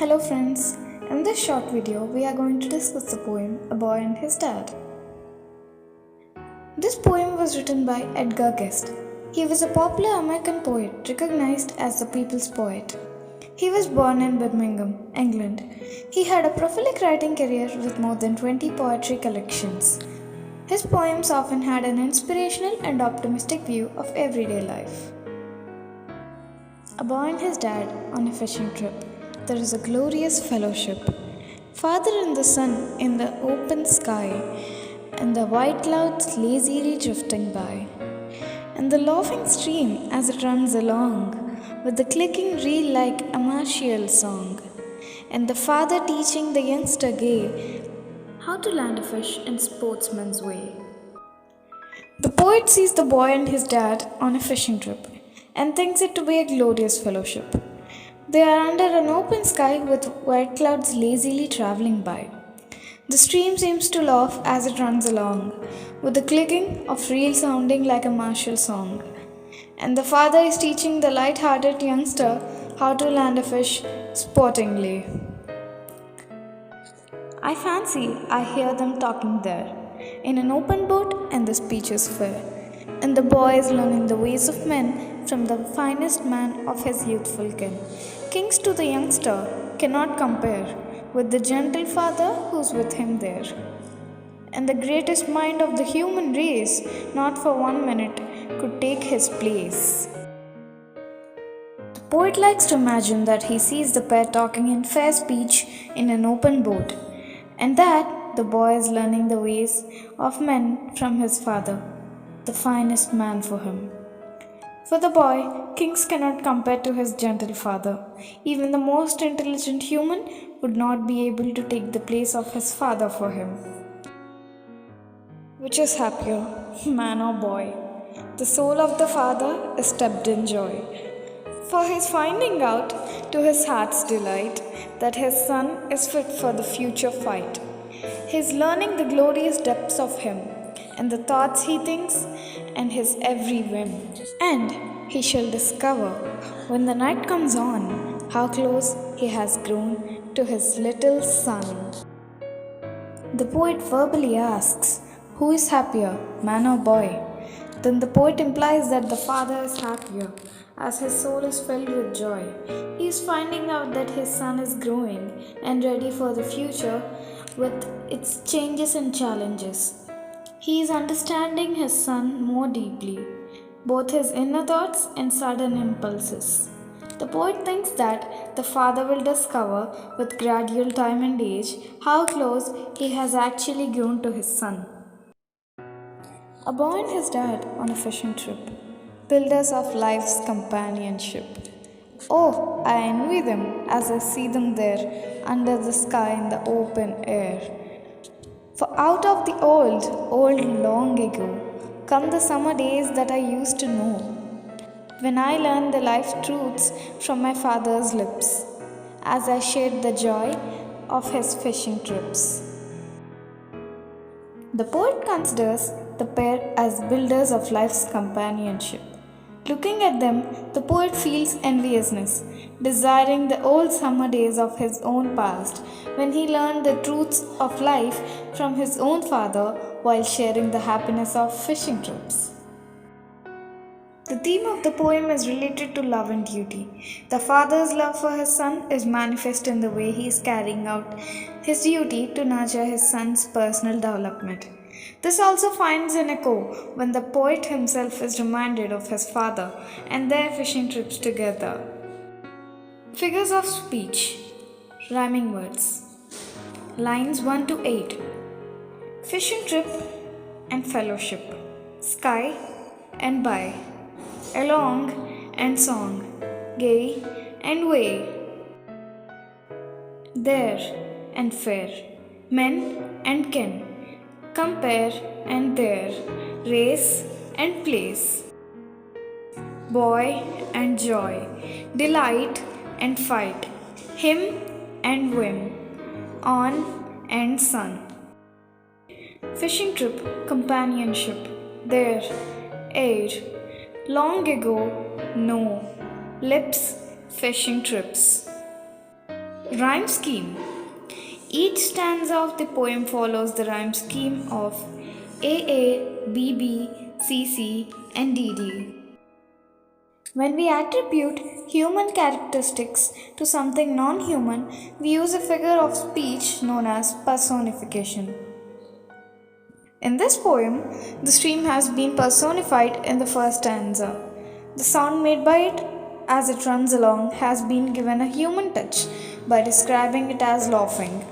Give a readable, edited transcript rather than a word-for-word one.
Hello friends, in this short video we are going to discuss the poem A Boy and His Dad. This poem was written by Edgar Guest. He was a popular American poet recognized as the people's poet. He was born in Birmingham, England. He had a prolific writing career with more than 20 poetry collections. His poems often had an inspirational and optimistic view of everyday life. A boy and his dad on a fishing trip. There is a glorious fellowship. Father and the son in the open sky, and the white clouds lazily drifting by, and the laughing stream as it runs along, with the clicking reel like a martial song, and the father teaching the youngster gay how to land a fish in sportsman's way. The poet sees the boy and his dad on a fishing trip and thinks it to be a glorious fellowship. They are under an open sky with white clouds lazily traveling by. The stream seems to laugh as it runs along, with the clicking of reel sounding like a martial song. And the father is teaching the light-hearted youngster how to land a fish sportingly. I fancy I hear them talking there, in an open boat, and the speech is fair. And the boy is learning the ways of men from the finest man of his youthful kin. Kings to the youngster cannot compare with the gentle father who's with him there. And the greatest mind of the human race, not for 1 minute, could take his place. The poet likes to imagine that he sees the pair talking in fair speech in an open boat, and that the boy is learning the ways of men from his father, the finest man for him. For the boy, kings cannot compare to his gentle father. Even the most intelligent human would not be able to take the place of his father for him. Which is happier, man or boy? The soul of the father is steeped in joy, for he is finding out to his heart's delight that his son is fit for the future fight. He is learning the glorious depths of him, and the thoughts he thinks, and his every whim. And he shall discover, when the night comes on, how close he has grown to his little son. The poet verbally asks, who is happier, man or boy? Then the poet implies that the father is happier, as his soul is filled with joy. He is finding out that his son is growing and ready for the future with its changes and challenges. He is understanding his son more deeply, both his inner thoughts and sudden impulses. The poet thinks that the father will discover, with gradual time and age, how close he has actually grown to his son. A boy and his dad on a fishing trip, builders of life's companionship. Oh, I envy them as I see them there under the sky in the open air. For out of the old long ago, come the summer days that I used to know, when I learned the life truths from my father's lips, as I shared the joy of his fishing trips. The poet considers the pair as builders of life's companionship. Looking at them, the poet feels enviousness, desiring the old summer days of his own past, when he learned the truths of life from his own father while sharing the happiness of fishing trips. The theme of the poem is related to love and duty. The father's love for his son is manifest in the way he is carrying out his duty to nurture his son's personal development. This also finds an echo when the poet himself is reminded of his father and their fishing trips together. Figures of speech. Rhyming words. Lines 1 to 8. Fishing trip and fellowship. Sky and by. Along and song. Gay and way. There and fair. Men and kin. Compare and there, race and place, boy and joy, delight and fight, him and whim, on and sun. Fishing trip, companionship, there, air, long ago, no, lips, fishing trips. Rhyme scheme. Each stanza of the poem follows the rhyme scheme of AA, BB, CC, and DD. When we attribute human characteristics to something non human, we use a figure of speech known as personification. In this poem, the stream has been personified in the first stanza. The sound made by it as it runs along has been given a human touch by describing it as laughing.